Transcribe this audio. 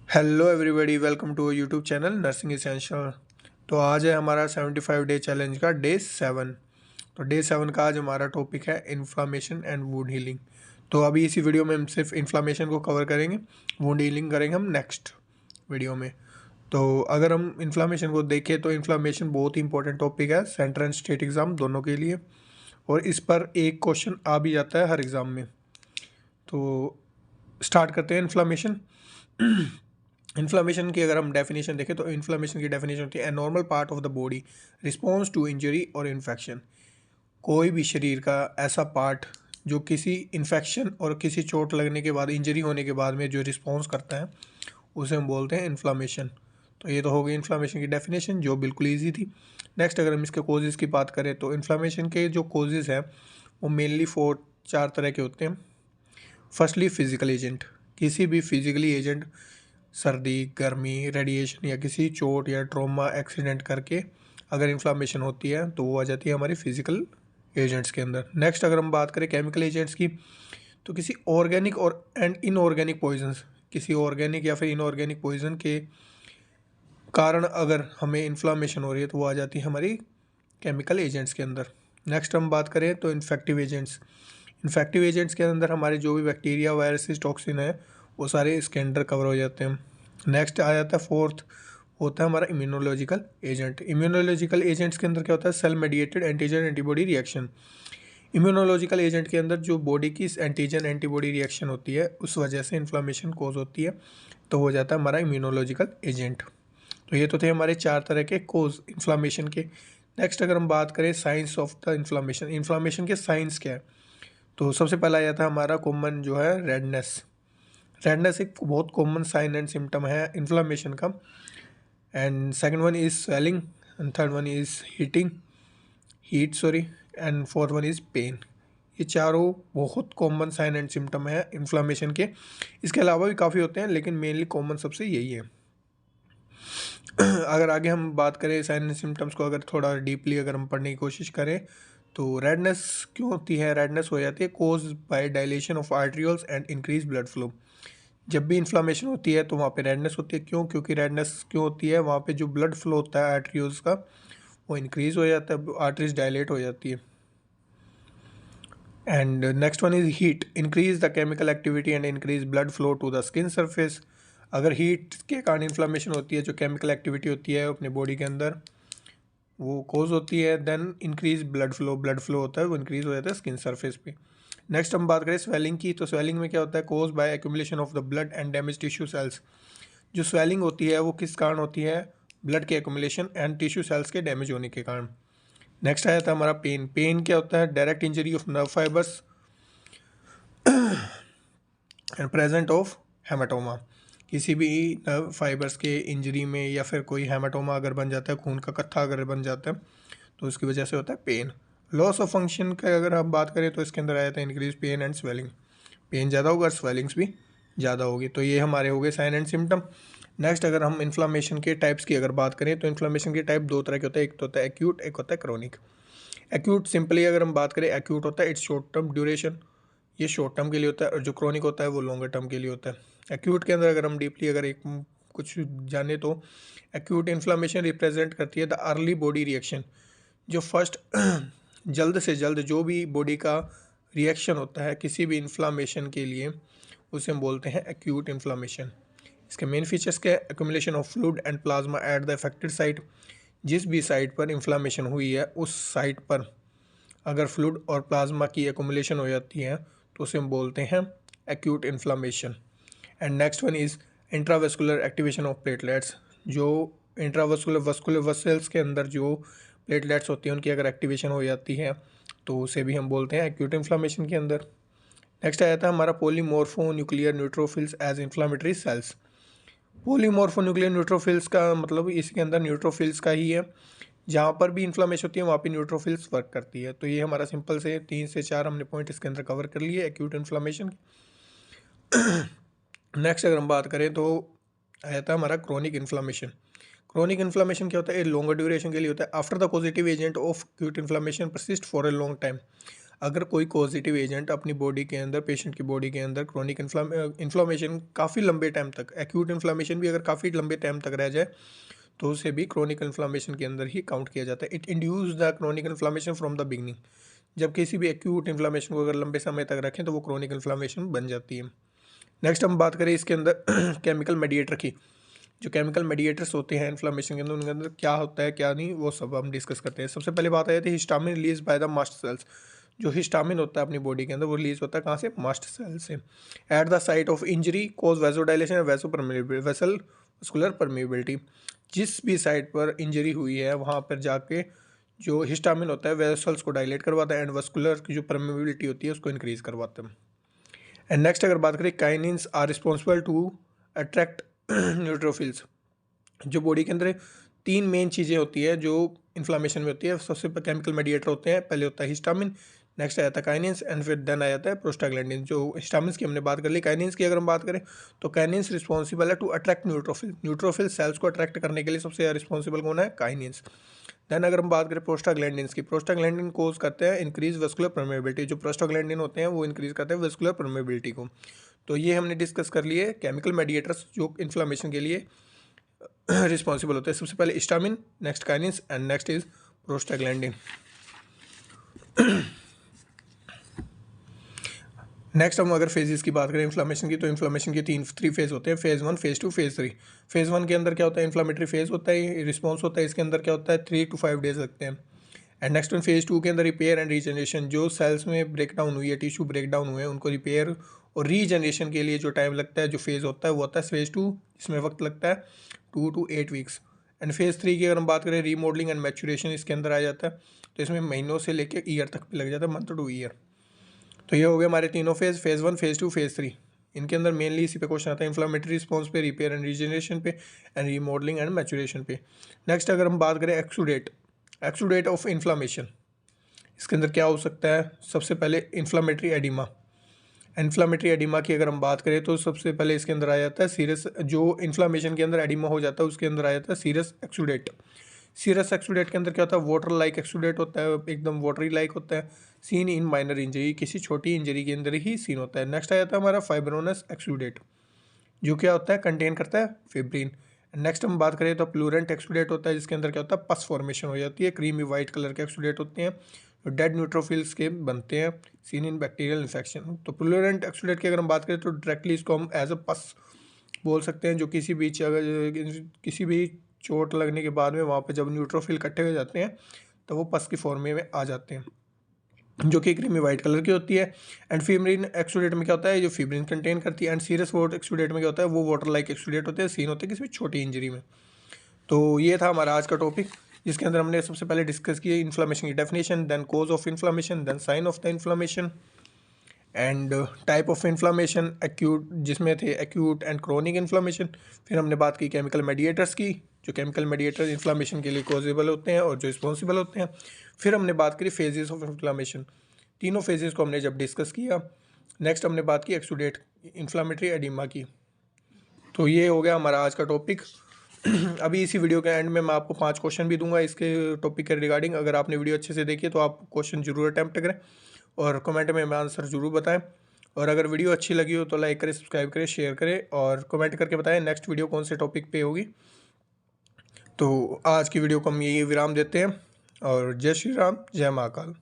Hello everybody, welcome to YouTube channel nursing essential. तो आज है हमारा 75 डे चैलेंज का डे 7। तो डे 7 का आज हमारा टॉपिक है इन्फ्लामेशन एंड वुंड हीलिंग। तो अभी इसी वीडियो में हम सिर्फ इन्फ्लामेशन को कवर करेंगे, वुंड हीलिंग करेंगे हम नेक्स्ट वीडियो में। तो अगर हम इन्फ्लामेशन को देखें तो इन्फ्लामेशन बहुत ही इंपॉर्टेंट टॉपिक है सेंट्रल एंड स्टेट एग्ज़ाम दोनों के लिए, और इस पर एक क्वेश्चन आ भी जाता है हर एग्ज़ाम में। तो स्टार्ट करते हैं इन्फ्लामेशन। इन्फ्लामेशन की अगर हम डेफिनेशन देखें तो इन्फ्लामेशन की डेफिनेशन होती है a normal part of the body response to injury और इन्फेक्शन। कोई भी शरीर का ऐसा पार्ट जो किसी इन्फेक्शन और किसी चोट लगने के बाद, इंजरी होने के बाद में जो रिस्पॉन्स करता है, उसे हम बोलते हैं इन्फ्लामेशन। तो ये तो हो गई इन्फ्लामेशन की डेफिनेशन, जो बिल्कुल ईजी थी। नेक्स्ट अगर हम इसके कोजेज़ की बात करें तो इन्फ्लामेशन के जो कोजेज़ हैं वो मेनली चार तरह के होते हैं। फर्स्टली फिजिकल एजेंट, किसी भी फिजिकली एजेंट, सर्दी, गर्मी, रेडिएशन या किसी चोट या ट्रॉमा एक्सीडेंट करके अगर इन्फ्लामेशन होती है तो वो आ जाती है हमारी फिजिकल एजेंट्स के अंदर। नेक्स्ट अगर हम बात करें केमिकल एजेंट्स की, तो किसी ऑर्गेनिक और एंड इनऑर्गेनिक पॉइजन्स, किसी ऑर्गेनिक या फिर इनऑर्गेनिक पॉइजन के कारण अगर हमें इन्फ्लामेशन हो रही है तो वो आ जाती है हमारी केमिकल एजेंट्स के अंदर। नेक्स्ट हम बात करें तो इन्फेक्टिव एजेंट्स। इन्फेक्टिव एजेंट्स के अंदर हमारे जो भी बैक्टीरिया, वायरसेस, टॉक्सिन है, वो सारे इसके अंडर कवर हो जाते हैं। नेक्स्ट आ जाता है फोर्थ, होता है हमारा इम्यूनोलॉजिकल एजेंट। इम्यूनोलॉजिकल एजेंट्स के अंदर क्या होता है? Cell mediated antigen antibody reaction. Immunological agent के अंदर जो बॉडी की एंटीजन एंटीबॉडी रिएक्शन होती है, उस वजह से इन्फ्लामेशन कोज होती है, तो हो जाता है हमारा इम्यूनोलॉजिकल एजेंट। तो ये तो थे हमारे चार तरह के कोज इन्फ्लामेशन के। नेक्स्ट अगर हम बात करें science of the inflammation, inflammation के साइंस क्या है, तो सबसे पहला आया था हमारा कॉमन जो है रेडनेस। रेडनेस एक बहुत कॉमन साइन एंड सिम्टम है इन्फ्लामेशन का। And second one is swelling, and third one is heat, and fourth one is pain. ये चारों बहुत कॉमन साइन एंड सिम्टम है इन्फ्लामेशन के। इसके अलावा भी काफ़ी होते हैं, लेकिन मेनली कॉमन सबसे यही है। अगर आगे हम बात करें साइन एंड सिम्टम्स को, अगर थोड़ा डीपली अगर हम पढ़ने की कोशिश करें तो रेडनेस क्यों होती है? रेडनेस हो जाती है cause by dilation of arterioles and increase blood flow. जब भी इन्फ्लामेशन होती है तो वहाँ पे रेडनेस होती है। क्यों? क्योंकि रेडनेस क्यों होती है? वहाँ पे जो ब्लड फ्लो होता है आर्ट्रियोल्स का, वो इंक्रीज हो जाता है, आर्टरीज डायलेट हो जाती है। And next one is heat, increase the chemical activity and increase blood flow to the skin surface. अगर हीट के कारण इन्फ्लामेशन होती है, जो केमिकल एक्टिविटी होती है अपने बॉडी के अंदर, वो कोज होती है, देन इंक्रीज ब्लड फ्लो होता है, वो इंक्रीज हो जाता है स्किन सरफेस पे। नेक्स्ट हम बात करें स्वेलिंग की, तो स्वेलिंग में क्या होता है? Cause by accumulation of the blood and damage tissue cells. जो स्वेलिंग होती है वो किस कारण होती है? ब्लड के एक्यूमुलेशन एंड टिश्यू सेल्स के डैमेज होने के कारण। नेक्स्ट आया था हमारा पेन। पेन क्या होता है? Direct injury of nerve fibres and present of haematoma. किसी भी नर्व फाइबर्स के इंजरी में या फिर कोई हेमाटोमा अगर बन जाता है, खून का कत्था अगर बन जाता है, तो उसकी वजह से होता है पेन। लॉस ऑफ फंक्शन का अगर हम बात करें तो इसके अंदर आया था increase pain and swelling. Pain ज़्यादा होगा, स्वेलिंग्स भी ज़्यादा होगी। तो ये हमारे हो गए साइन एंड सिम्टम। नेक्स्ट अगर हम इन्फ्लामेशन के टाइप्स की अगर बात करें तो इन्फ्लामेशन के टाइप दो तरह के होते हैं, एक तो होता है एक्यूट, एक होता है क्रॉनिक। एक्यूट सिंपली अगर हम बात करें, एक्यूट होता है इट्स शॉर्ट टर्म ड्यूरेशन, ये शॉर्ट टर्म के लिए होता है, और जो क्रॉनिक होता है वो लॉन्गर टर्म के लिए होता है। एक्यूट के अंदर अगर हम डीपली अगर एक कुछ जाने तो एक्यूट इन्फ्लामेशन रिप्रेजेंट करती है द अर्ली बॉडी रिएक्शन। जो फर्स्ट जल्द से जल्द जो भी बॉडी का रिएक्शन होता है किसी भी इन्फ्लामेशन के लिए, उसे हम बोलते हैं एक्यूट इन्फ्लामेशन। इसके मेन फीचर्स क्या है? Accumulation of fluid and plasma at the affected site. जिस भी साइट पर इन्फ्लामेशन हुई है उस साइट पर अगर फ्लूइड और प्लाज्मा की एक्यूमुलेशन हो जाती है तो उसे हम बोलते हैं acute inflammation. And next one is intravascular activation of platelets. जो इंट्रावेस्कुलर वस्कुलर वेसल्स के अंदर जो प्लेटलेट्स होती हैं उनकी अगर एक्टिवेशन हो जाती है तो उसे भी हम बोलते हैं एक्यूट इन्फ्लामेशन के अंदर। नेक्स्ट आया था हमारा polymorphonuclear neutrophils as inflammatory cells. Polymorphonuclear neutrophils का मतलब इसके अंदर न्यूट्रोफिल्स का ही है, जहाँ पर भी इन्फ्लामेशन होती है वहाँ पे न्यूट्रोफिल्स वर्क करती है। तो ये हमारा सिंपल से 3 से 4 हमने पॉइंट इसके अंदर कवर कर लिए एक्यूट इन्फ्लामेशन। नेक्स्ट अगर हम बात करें तो आया था हमारा क्रोनिक इन्फ्लामेशन। क्रोनिक इन्फ्लामेशन क्या होता है? लॉन्गर ड्यूरेशन के लिए होता है। After the positive agent of acute inflammation persist for a long time. अगर कोई पॉजिटिव एजेंट अपनी बॉडी के अंदर, पेशेंट की बॉडी के अंदर क्रोनिक इन्फ्लामेशन काफ़ी लंबे टाइम तक, एक्यूट इन्फ्लामेशन भी अगर काफ़ी लंबे टाइम तक रह जाए तो उसे भी क्रोनिक इन्फ्लामेशन के अंदर ही काउंट किया जाता है। It induce the chronic inflammation from the beginning. जब किसी भी एक्यूट इन्फ्लामेशन को अगर लंबे समय तक रखें तो वो क्रोनिक इन्फ्लामेशन बन जाती है। नेक्स्ट हम बात करें इसके अंदर केमिकल मेडिएटर की। जो केमिकल मेडिएटर्स होते हैं इन्फ्लामेशन के अंदर, उनके अंदर क्या होता है क्या नहीं, वो सब हम डिस्कस करते हैं। सबसे पहले बात आ जाती है histamine release by the mast cells. जो हिस्टामिन होता है अपनी बॉडी के अंदर वो रिलीज होता है कहाँ से? मास्ट सेल से। At the site of injury cause vasodilation and vascular permeability. जिस भी साइड पर इंजरी हुई है वहाँ पर जाके जो हिस्टामिन होता है वेसल्स को डायलेट करवाता है एंड वस्कुलर की जो परमेबिलिटी होती है उसको इंक्रीज करवाता है। एंड नेक्स्ट अगर बात करें, kinins are responsible to attract neutrophils. जो बॉडी के अंदर 3 मेन चीज़ें होती है जो इन्फ्लामेशन में होती है। सबसे केमिकल मेडिएटर होते हैं, पहले होता है हिस्टामिन, नेक्स्ट आ जाता है काइनिन्स एंड फिर देन आ जाता है प्रोस्टाग्लैंडिन। जो हिस्टामिन्स की हमने बात कर ली, काइनिन्स की अगर हम बात करें तो काइनिन्स रिस्पॉन्सिबल है to attract neutrophil. Neutrophil cells को अट्रैक्ट करने के लिए सबसे रिस्पॉन्सिबल कौन है? काइनिन्स। देन अगर हम बात करें प्रोस्टाग्लैंडिन्स की, प्रोस्टाग्लैंडिन कोज करते हैं इंक्रीज वेस्कुलर परमेबिलिटी। जो प्रोस्टाग्लैंडिन होते हैं वो इंक्रीज करते हैं वेस्कुलर परमेबिलिटी को। तो ये हमने डिस्कस कर लिए केमिकल मेडिएटर्स जो इन्फ्लामेशन के लिए रिस्पॉन्सिबल होते हैं। सबसे पहले histamine, next kinins and next is prostaglandin. Next हम अगर फेजेस की बात करें इन्फ्लामेशन की, तो इन्फ्लामेशन के 3 फेज होते हैं, फेज़ 1, फेज़ 2, फेज़ 3। फेज़ 1 के अंदर क्या होता है? इन्फ्लामेटरी फेज होता है, रिस्पॉन्स होता है, इसके अंदर क्या होता है? 3 to 5 डेज लगते हैं। एंड नेक्स्ट वन फेज़ 2 के अंदर रिपेयर एंड रीजनरेशन। जो सेल्स में ब्रेक डाउन हुई है, टिश्यू ब्रेक डाउन हुए हैं, उनको रिपेयर और रीजनरेशन के लिए जो टाइम लगता है, जो फेज़ होता है वो होता है फेज़ 2, जिसमें वक्त लगता है 2 to 8 वीक्स। एंड फेज़ 3 की अगर हम बात करें, रीमॉडलिंग एंड मैचुरेशन इसके अंदर आ जाता है, तो इसमें महीनों से लेकर ईयर तक भी लग जाता है, मंथ टू ईयर। तो ये हो गए हमारे तीनों फेज़, फेज़ 1, फेज़ 2, फेज़ 3। इनके अंदर मेनली इसी पे क्वेश्चन आता है, इन्फ्लामेटरी रिस्पॉन्स पे, रिपेयर एंड रीजनरेशन पे एंड रीमॉडलिंग एंड मैचुरेशन पे। नेक्स्ट अगर हम बात करें एक्सुडेट ऑफ इन्फ्लामेशन, इसके अंदर क्या हो सकता है? सबसे पहले इन्फ्लामेटरी एडिमा। इन्फ्लामेटरी एडिमा की अगर हम बात करें तो सबसे पहले इसके अंदर आ जाता है सीरस। जो इन्फ्लामेशन के अंदर एडिमा हो जाता है उसके अंदर आ जाता है सीरस एक्सुडेट। सीरस एक्सुडेट के अंदर क्या होता है? वाटर लाइक एक्सुडेट होता है, एकदम वाटरी लाइक होता है। सीन इन माइनर इंजरी, किसी छोटी इंजरी के अंदर ही सीन होता है। नेक्स्ट आ जाता है हमारा फाइब्रोनस एक्सुडेट, जो क्या होता है? कंटेन करता है फिब्रिन। नेक्स्ट हम बात करें तो प्लूरेंट एक्सुडेट होता है, जिसके अंदर क्या होता है? पस फॉर्मेशन हो जाती है, क्रीमी वाइट कलर के एक्सुडेट होते हैं, जो डेड न्यूट्रोफिल्स के बनते हैं, सीन इन बैक्टीरियल इन्फेक्शन। तो प्लूरेंट एक्सुडेट की अगर हम बात करें तो डायरेक्टली इसको हम एज अ पस बोल सकते हैं, जो किसी भी चोट लगने के बाद में वहाँ पे जब न्यूट्रोफिल इकट्ठे हो जाते हैं तो वो पस की फॉर्म में आ जाते हैं, जो कि क्रीमी वाइट कलर की होती है। एंड फिब्रिन एक्सुडेट में क्या होता है? जो फिब्रिन कंटेन करती है। एंड सीरस वोट एक्सुडेट में क्या होता है? वो वाटर लाइक एक्सुडेट होते हैं, सीन होते हैं किसी भी छोटी इंजरी में। तो ये था हमारा आज का टॉपिक, जिसके अंदर हमने सबसे पहले डिस्कस किया इन्फ्लामेशन की definition, then cause of inflammation, then sign of the inflammation and type of inflammation, acute जिसमें थे एक्यूट एंड क्रोनिक इन्फ्लामेशन। फिर हमने बात की केमिकल मेडिएटर्स की, जो केमिकल मेडिएटर्स इन्फ्लामेशन के लिए कॉजेबल होते हैं और जो रिस्पॉन्सिबल होते हैं। फिर हमने बात करी फेजेस ऑफ इन्फ्लामेशन, तीनों फेजेस को हमने जब डिस्कस किया। नेक्स्ट हमने बात की एक्सुडेट इन्फ्लामेटरी एडिमा की। तो ये हो गया हमारा आज का टॉपिक। अभी इसी वीडियो के एंड में मैं आपको 5 क्वेश्चन भी दूंगा इसके टॉपिक के रिगार्डिंग। अगर आपने वीडियो अच्छे से देखी तो आप क्वेश्चन जरूर अटैम्प्ट करें और कमेंट में आंसर ज़रूर बताएं। और अगर वीडियो अच्छी लगी हो तो लाइक करें, सब्सक्राइब करें, शेयर करें और कमेंट करके बताएं नेक्स्ट वीडियो कौन से टॉपिक पे होगी। तो आज की वीडियो को हम यही विराम देते हैं और जय श्री राम, जय महाकाल।